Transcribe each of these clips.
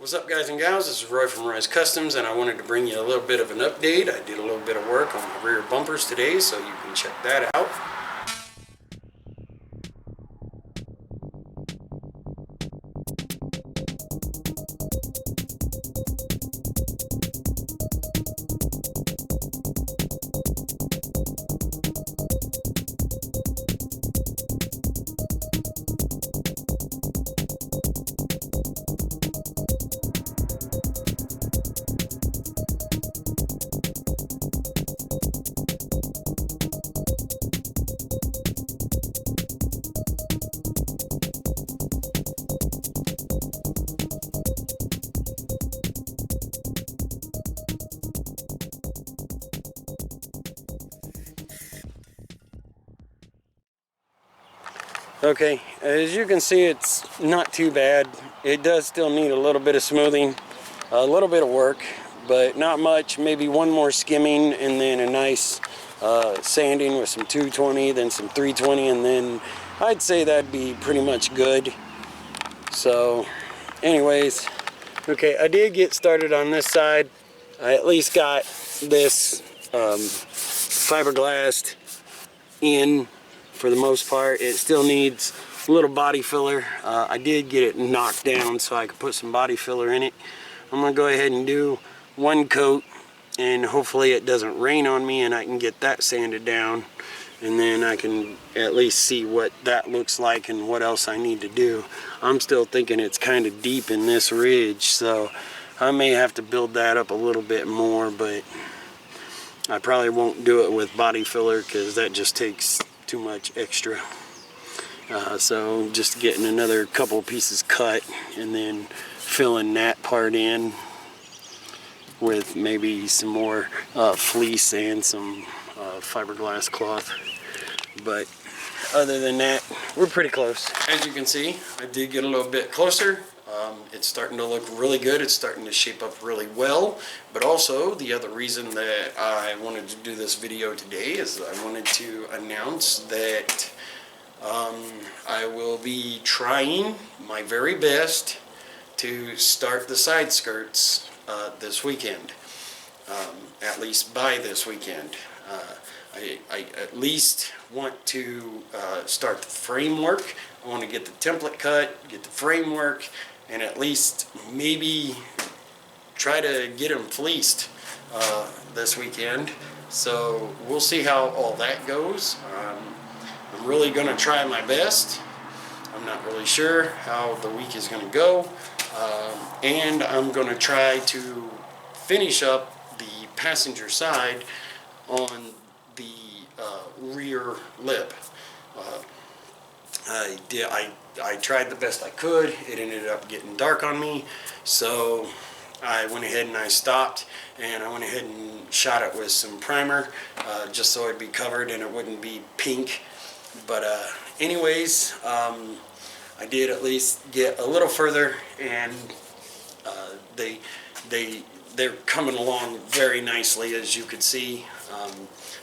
What's up, guys and gals? This is Roy from Roy's Customs, and I wanted to bring you a little bit of an update. I did a little bit of work on the rear bumpers today, so you can check that out. Okay, as you can see, it's not too bad. It does still need a little bit of smoothing, a little bit of work, but not much. Maybe one more skimming and then a nice sanding with some 220, then some 320, and then I'd say that'd be pretty much good. So anyways, okay, I did get started on this side. I at least got this fiberglass in. For the most part, it still needs a little body filler. I did get it knocked down so I could put some body filler in it. I'm gonna go ahead and do one coat, and hopefully it doesn't rain on me and I can get that sanded down, and then I can at least see what that looks like and what else I need to do. I'm still thinking it's kind of deep in this ridge, so I may have to build that up a little bit more, but I probably won't do it with body filler because that just takes too much extra. So just getting another couple pieces cut and then filling that part in with maybe some more fleece and some fiberglass cloth. But other than that, we're pretty close. As you can see, I did get a little bit closer. It's starting to look really good. It's starting to shape up really well. But also, the other reason that I wanted to do this video today is I wanted to announce that I will be trying my very best to start the side skirts this weekend. At least by this weekend. I at least want to start the framework. I want to get the template cut, get the framework, and at least maybe try to get them fleeced this weekend. So we'll see how all that goes. I'm really going to try my best. I'm not really sure how the week is going to go. And I'm going to try to finish up the passenger side on the rear lip. I tried the best I could. It ended up getting dark on me, so I went ahead and I stopped, and I went ahead and shot it with some primer just so it'd be covered and it wouldn't be pink. But anyways, I did at least get a little further, and they're coming along very nicely, as you could see.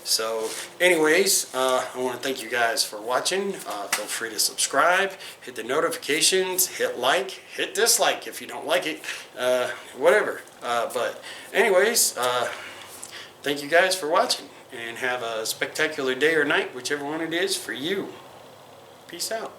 So anyways, I want to thank you guys for watching. Feel free to subscribe, hit the notifications, hit like, hit dislike if you don't like it, whatever. But anyways, thank you guys for watching, and have a spectacular day or night, whichever one it is for you. Peace out.